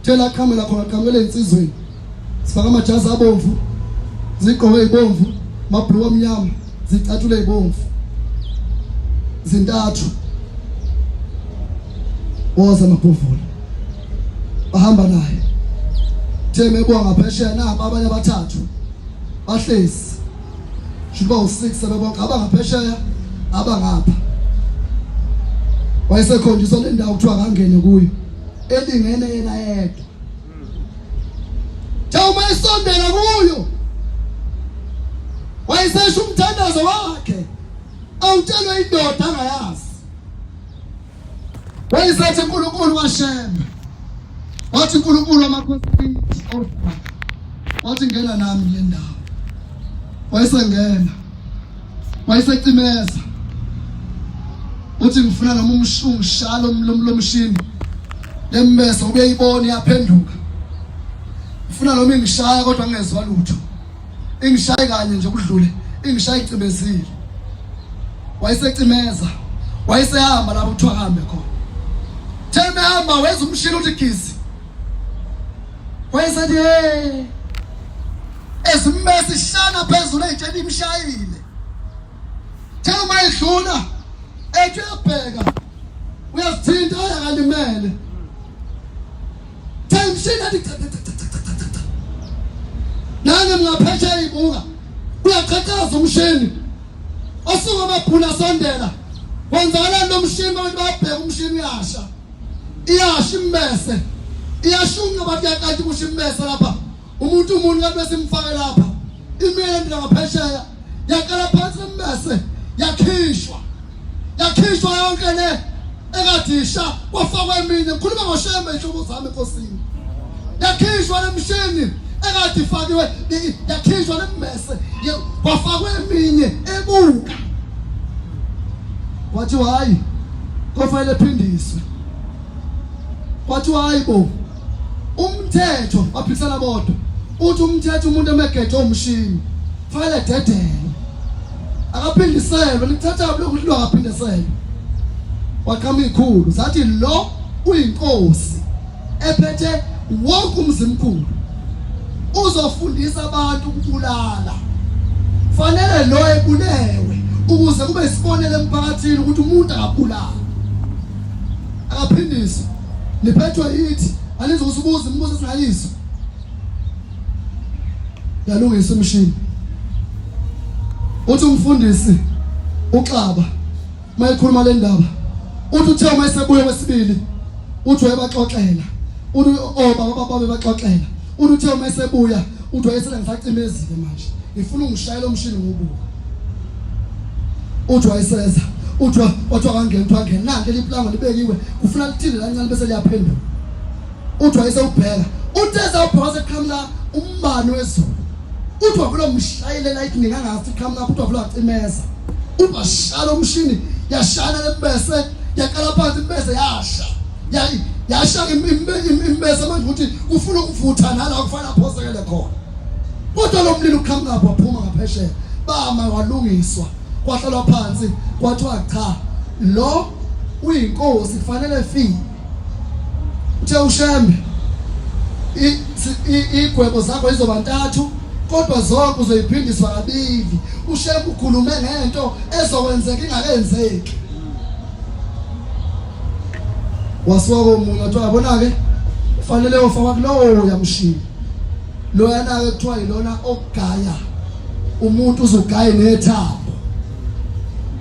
thela kamela khona kamela insizweni sifaka amajazi abomvu zigqoke izibomvu mabhluku amnyama zicatshule izibomvu zintathu woza mabhovula bahamba naye theme ebonga phesheya naba abanye abathathu bahlezi shiba u6 sebebonke abangaphesheya abangapha wayesekhonjiswa le ndawo kuthiwa kangene kuyo elingene yena yedwa Jawuma isondela kuyo wayesesha umthandazo wakhe awutshelwe indoda angayazi wayesethi uNkulunkulu waShembe wathi uNkulunkulu wamakhosi wathi ngena nami le ndawo wayesengena wayesecimeza uthi ngifuna noma umshalo lomshini lembese ubeyibona yaphenduka ngifuna noma ingishaya kodwa ngezwe lutho ingishaye kanye nje kudlule ingishaye icimezile wayesecimeza wayesehamba lapho kuthiwa hambe khona theme hamba weza umshini uthi gizi wayesethi ezimbese shana phezulu eyitshela imshayile thema idlula ethi uyabheka uyazithinta ayakalimele themshini athi nani mngaphesha ibuka uyaqhaqhaza umshini osuka amaphula sondela wenzakala lo mshini abantu babheka umshini uyasha iyasha imbese iyashunga bathi yaqathi kusho imbese lapha umuntu kanti besimfake lapha imile ngaphesheya yaqala phansi imbese yakhishwa yonke le ekadisha kwafakwa eminye ngikhuluma ngoShembe inhlobo zami enkosini yakhishwa lemshini ekade ifakiwe yakhishwa lembese kwafakwa eminye ebuka wathi hayi kufanele phindiswe wathi hayi bo umthetho waphikisana bodwa uthi umthetho umuntu emegeje umshini fanele dedele akaphindiselwe lithatha lokudlwa akaphindiselwe waqhama ikhulu sathi lo uyinkosi ephethe wonke umzimkhulu uzofundisa abantu ukubulala fanele lo ebulewe ukuze kube isibonelo emphakathini ukuthi umuntu akabulala akaphindiswe liphethwe yithi alizo usubuza imibuzo esingayizo yalungisa umshini uthi umfundisi uXaba mayikhuluma le ndaba uthi uthe mayisebuye kwesibili uthi wayebaxoxela uthi baba bebaxoxela uthi uthe mayisebuya uthi wayesela ngisacimezile manje ngifuna ungishayela umshini ngobuka uthi wayeseza uthi wathi akangena nanke liplanga libekiwe kufuna lithile lancane bese liyaphendula uthi wayesewubheka utheza ubhose qhamla umbani wezulu uthi wakulo mshayele like ningangasi qhamla uthi wakulo acimeza ubashala umshini yashana lembese yaqala phansi imbese yasha imbese manje ukuthi ufuna ukuvutha nala kufanele aphosekele khona kodwa lo mlilo uqhamuka waphuma ngaphesheya bama walungiswa kwahlalwa phansi kwathiwa cha lo uyinkosi kufanele efike uthe uShembe igwebo zakho izoba ntathu kodwa zonke uzoyiphindiswa kabili uShembe ukhulume ngento ezokwenzeka ingakenzeki wasuka komunye wathi yabona ke kufanele ufaka kulowo yamshini lo yana ke kuthiwa yilona ogaya umuntu uzogaya nethambo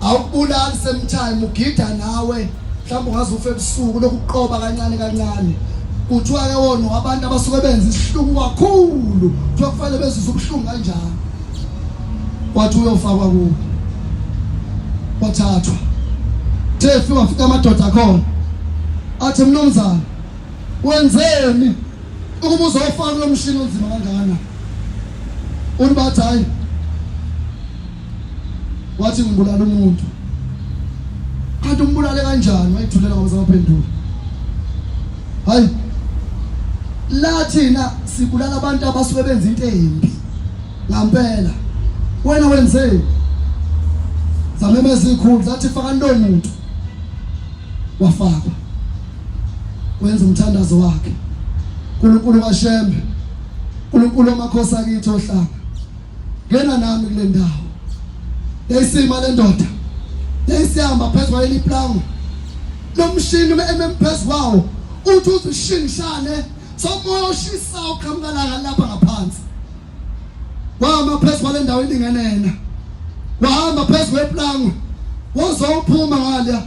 awubulali sometime ugida nawe mhlawumbe ungazufa ebusuku lokuqoba kancane kancane kuthiwa ke wona abantu abasuke benza isihlungu kakhulu kuthiwa kufanele bezizwe ubuhlungu kanjani kwathi uyofakwa kuwo wathathwa thefi wafika amadoda khona athi mnomzana wenzeni ukuba uzofaka lo mshini onzima kangaka uthi bathi hayi wathi ngibulala umuntu kanti umbulale kanjani wayithulela ngoba zaphendula hayi lathina sibulala abantu abasuke benza into embi ngampela wena wenzeni zamemeza ikhulu zathi faka lo muntu wafaka wenza umthandazo wakhe uNkulunkulu kaShembe uNkulunkulu amakhosi akithi ohlanga ngena nami kule ndawo yayisima le ndoda yayisihamba phezulu kweli plango lomshini ememphezulu kwawo uthi uzishingishane somoya oshisa uqhamukalaka lapha ngaphansi wahamba phezulu kwale ndawo ilingenena wahamba phezulu kweplango wozophuma ngala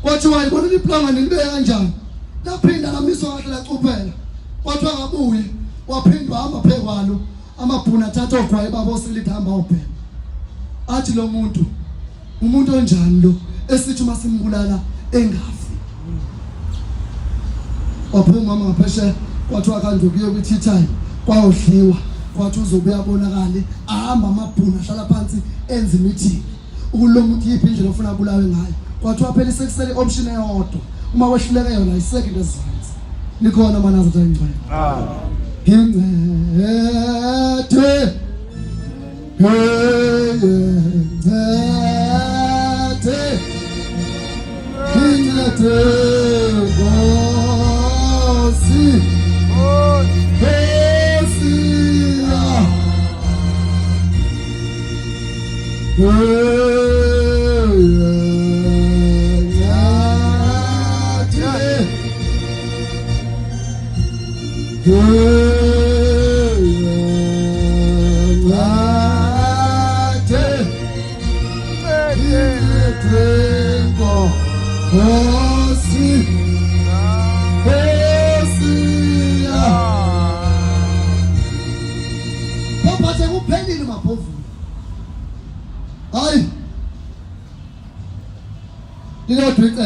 kwathi wayibona iplango nilibeka kanjani laphinda lamiswa kahle lacuphela kwathi angabuye waphindwa hamba phekwalo amabhuna athatha ogwayi babo silithamba obhema athi lo muntu umuntu onjani lo esithi masimbulala engafi waphuma mama ngapheshe kwathi akanje kuye kuthithayi kwayodliwa kwathi uzobuya bonakale ahamba amabhuna ahlala phansi enza meeting ukulomuntu yiphi indlela ofuna bulawe ngayo kwathi waphela isekusele option eyodwa uma wehluleke yona isecond response likhona manaza tayingcwele Ingcete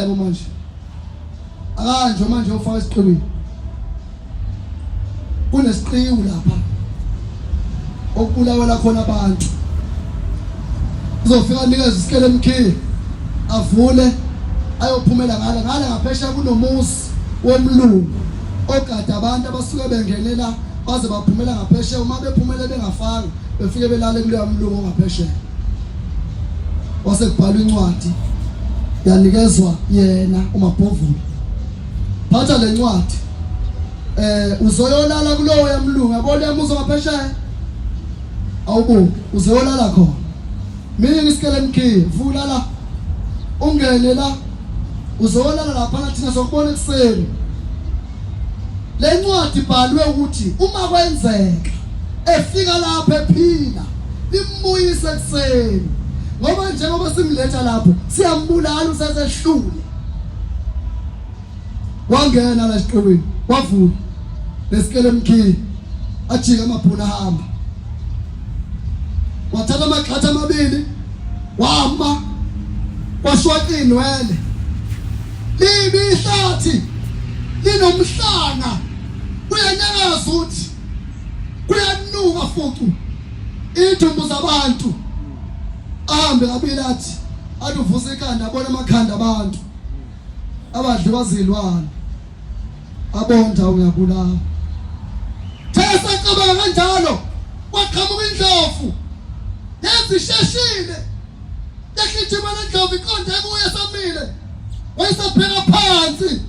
Icebo manje akanje manje ufaka isiqhibini kunesiqiwu lapha okubulawela khona abantu uzofika nikeza isikele emkhiye avule ayophumela ngale ngaphesha kunomusi womlungu ogada abantu abasuke bengenelela baze baphumela ngaphesha uma bephumele bengafanga befike belale kuleyo mlungu ngaphesha wasekubhalwa incwadi yanikezwa yena uMabhovula phatha lencwadi uzoyolala kulowo yamlungu yabona yamuzo ngaphesheya awubuki uzoyolala khona mina ngisikele emkhiye vula la ungene la uzoyolala lapha thina sokubona ekseni lencwadi ibhalwe ukuthi uma kwenzeka efika lapha ephila limbuyise ekseni ngoba njengoba simletha lapho siyambulala usesehlule wangena la siqhubini wavula lesikele emkhiye ajika amabhuna ahamba wathatha amaqhatha amabili wahamba washwaka inwele libi ihlathi linomhlanga kuyanyangaza uthi kuyanuka futhi ithumbu zabantu ahambe kabili athi aluvuza ikhanda abona amakhanda abantu abadli bazilwana abonda uyabulawa thesa cabanga kanjalo waqhamuka indlovu yazisheshile yakhithima lendlovu iqonde kuye samile wayesapheka phansi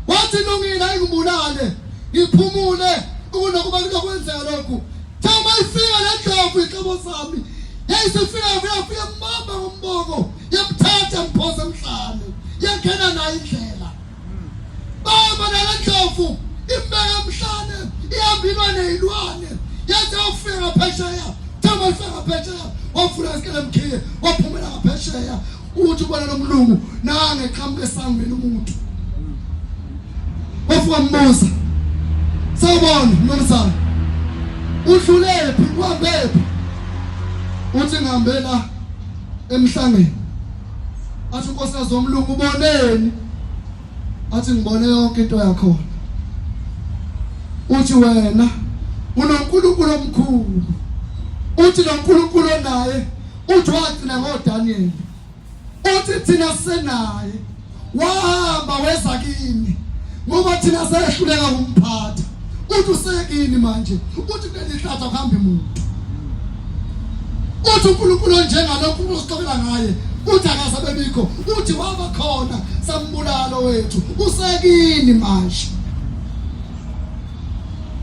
wathi lungile ayingibulale ngiphumule ukunokuba kuzokwenzeka lokhu thama ifika lendlovu iqobo sami yayisifika yafika mama ngomboko yamthatha mphosa emhlane yangena naye indlela baba nalendlovu imbeka emhlane ihambilwa nezilwane yathi ufika ngaphesheya thama ifika ngaphesheya wafuna isikele emkhiye waphumela ngaphesheya uthi ubona nomlungu nange eqhamuke esangweni umuntu wafuka mbuza sawubona nomsana udlulephi uhambephi uthi ngihambela emhlangeni athi unkosikazi womlungu uboneni athi ngibone yonke into yakho uthi wena unoNkulunkulu omkhulu uthi lo nkulunkulu naye uthi wagcina ngoDaniel uthi thina senaye wahamba weza kini ngoba thina sehluleka kumphatha uthi usekini manje uthi kulelihlaza kuhambe umuntu uthi uNkulunkulu njengalokho usiqobela ngaye uthi akasabe bikho uthi waba khona sambulalo wethu usekini manje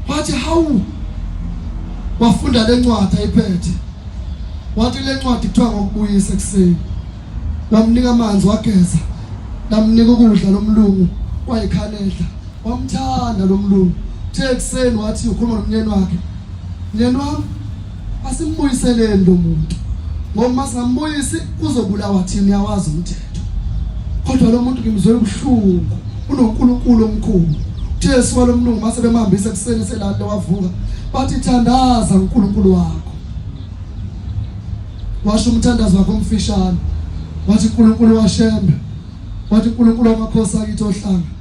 wathi hawu wafunda lencwadi ayiphethe wathi lencwadi kuthiwa ngokubuyisa ekseni lamnika amanzi wageza lamnika ukudla lomlungu wayikhanedla wamthanda lomlungu ekseni wathi ukhuluma nomnyeni wakhe myeni wami asimbuyiseleni lo muntu ngoba singambuyisi uzobulawa thina yawazi umthetho kodwa lo muntu ngimzwe ubuhlungu unoNkulunkulu omkhulu Jesu walomlungu mase bemhambisa ekseni selalo wavuka bathi thandaza uNkulunkulu wakho washo umthandazo wakho omfishane wathi uNkulunkulu washembe wathi uNkulunkulu wamakhosi akithi ohlanga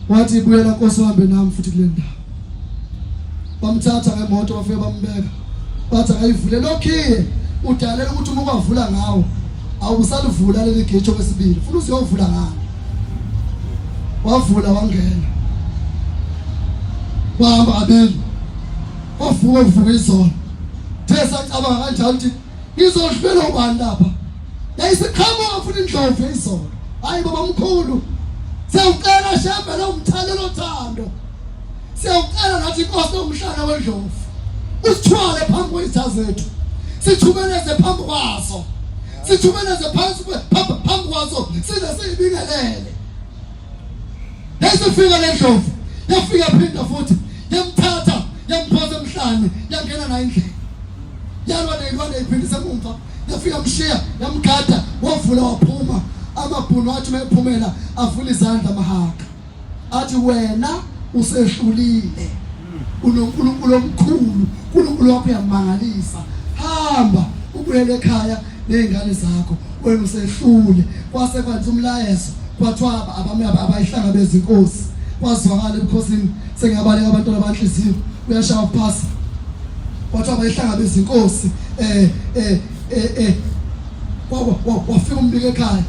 wathi buyela Nkosi uhambe nami futhi kule ndawo bamthatha ngemoto bafike bambeka bathi ayivule lokhiye udalela ukuthi uma kwavula ngawo awusalivula leli gate okwesibili futhi uziyovula ngawo wavula wangena wahamba abeli wavuka izolo thesa cabanga kanjalo ukuthi ngizodlula ubani lapha yayisikhamo futhi indlovu izolo hayi baba mkhulu siyawucela shembe lo umthalelo thando siyawucela nathi Nkosi omhlanga wendlovu usithwale phambi kwezitha zethu sithumeleze phambi kwaso sithumeleze phambi kwaso size siyibingelele yasifika le ndlovu yafika phinda futhi yamthatha yamphosa emhlane yangena naye endlini yalwa nelwane iphindisa emumva yafika mshiya yamgada wavula waphuma amabhunu athi mayephumela avula izandla mahaka athi wena usehlulile uNkulunkulu omkhulu uNkulunkulu wakho uyamangalisa hamba ubuyele ekhaya nezingane zakho wena usehlule kwase kwenza umlayezo kwathiwa abayihlanga bezinkosi kwazwakala ebukhosini sengabaleka abantwana abanhliziyo uyashaya phasi kwathiwa abayihlanga bezinkosi wafika umbike ekhaya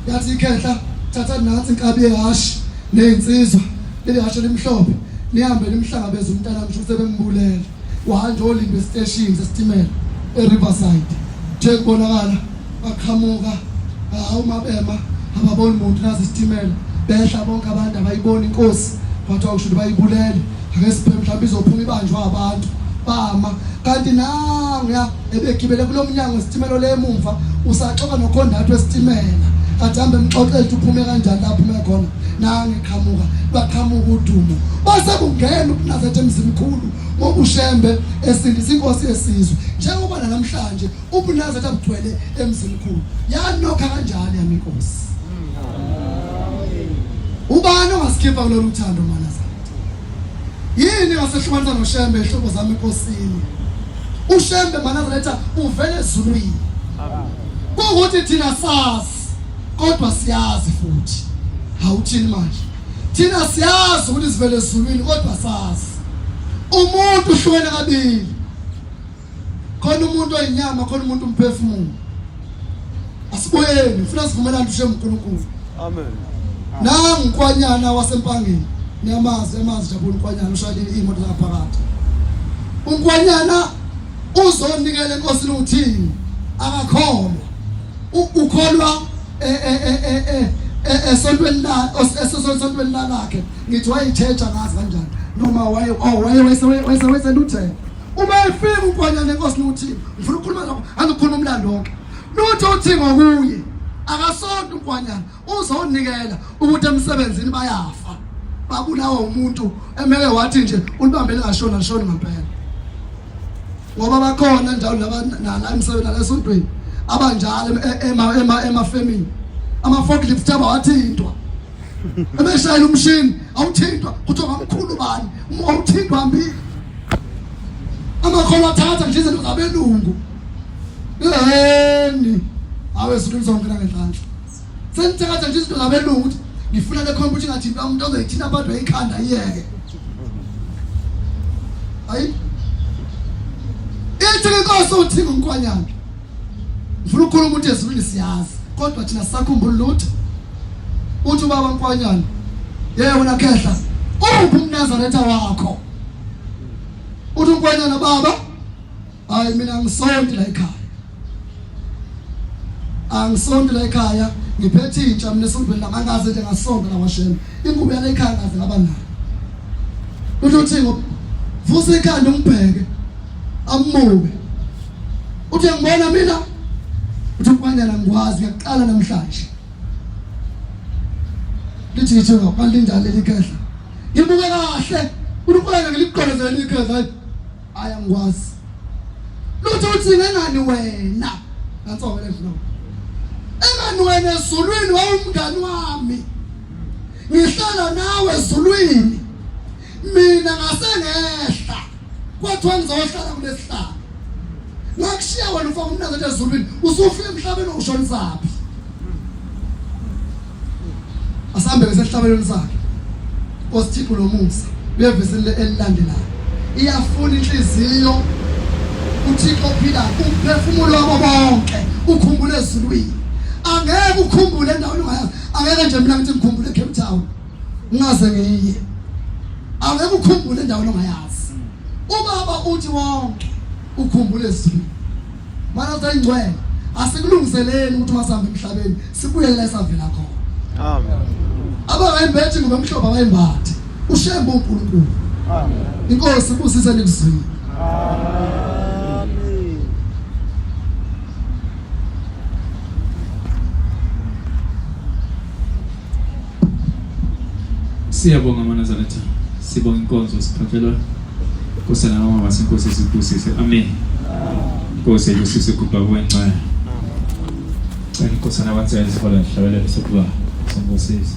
yathi ikhehla thatha nathi inkabi yehashi nezinsizwa leli hashe limhlophe nihambe limhlangabeza umntana msho sebembulele wahanje olimbe station sesitimela eRiverside nje kubonakala baqhamuka awumabema ababona umuntu nazi isitimela behla bonke abantu abayibona inkosi bathiwa usho bayibulele ake siphe mhlawumbe izophuma ibanjwa abantu bama kanti nangu ebegibele kulomnyango isitimela lemumva usaxoka nokhondathi wesitimela ahambe emxoxela uphume kanjani lapho ume khona nange qhamuka baqhamuka udumo base kungena uNazaretha emzimkhulu ngoba ushembe esindisa inkosi yesizwe njengoba namhlanje uNazaretha abugcwele emzimkhulu yanokha kanjani yami inkosi ubani ongasikhipha kulolu uthando maNazaretha yini ngasehlukanisa noshembe ehlobo zami enkosini ushembe maNazaretha uvele ezulwini ukuthi thina sazi kodwa siyazi futhi hawuthini manje thina siyazi ukuthi sivele ezulwini kodwa sazi umuntu uhlukene kabili khona umuntu oyinyama khona umuntu umphefumulo asibuyeni ufuna sivumelana ushe uNkulunkulu amen nangu uNkwanyana wasempangeni niyamazi jabula uNkwanyana ushayela imoto zaphakathi uNkwanyana uzonikela enkosini uthini akakholwa ukholwa esontweni lakhe ngithi wayithetha ngazi kanjani noma wayeseluthe uma efika uNkwanyana enkosini uthini ngifuna ukukhuluma lokho angikhuluma umlando wonke lutho uthi ngokuye akasonto uNkwanyana uzonikela ukuthi emsebenzini bayafa babulawa umuntu emeke wathi nje ulibambele ngashona lishona ngempela ngoba bakhona njalo la emsebenzini lesontweni abanjalo emafemini ama-forklift abawathintwa ebeshayela umshini awuthintwa kuthiwa ngamkhulu bani awuthintwa mbili amakholo athatha nje izinto zabelungu yeni awezulu ngizongena ngendlandla senithatha nje izinto zabelungu ukuthi ngifuna le computer ingathinta umuntu ozoyithinta abantu eyikhanda iyeke hayi ithi inkosi uthi uNkwanyana ngifuna ukukhuluma ukuthi ezulwini siyazi kodwa thina sakhumbula lutho uthi ubaba uNkwanyana yena khehla uphi uNazaretha wakho uthi ukwanyana baba hayi mina ngisondi la ekhaya angisondi la ekhaya ngiphethe intsha mina esontweni lamangaze nje ngasonda la washema ingubo yala ekhaya ngaze ngaba nayo uthi vusa ikhanda ungibheke amube uthi ngibona mina uthi ukwanyana ngikwazi ngiyaqala namhlanje lithi nje ngabalinda leli khehla ngibuke kahle ukwanyana ngiliqolezela ikhehla aya ngikwazi lutho uthi ngengani wena nantsonga lefuna engani wena ezulwini wawumngani wami ngihlala nawe ezulwini mina ngasengehla kwathiwa ngizohlala kulesihlalo ngakushiya wena ufaka umnazo ezulwini usufika emhlabeni ushonisaphi asambe besehlabelweni sakhe osithixo lomusa bevesele elilandelayo iyafuna inhliziyo uthixo phila umphefumulo wabo bonke ukhumbule ezulwini angeke ukhumbule endaweni ongayazi angeke nje mina ngithi ngikhumbule eCape Town ngaze ngiye angeke ukhumbule endaweni ongayazi ubaba uthi wonke ukhumbule ezulwini mana sayingcwele asikulungiseleni ukuthi masambe emhlabeni sibuye la esavela khona amen abangayimbethi ngoba emhlobo abayimbathi ushembe uNkulunkulu amen inkosi ibusise nikuzwini amen siyabonga manazareta sibonga inkonzo siphathelwa kusana noma basenkosi sibusise amen inkosi yosise kuba kwenxa cela inkosi nabantu esihola nhlawelele sokuba sembosisi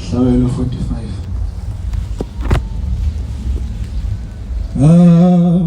hlawelo 45 Ameza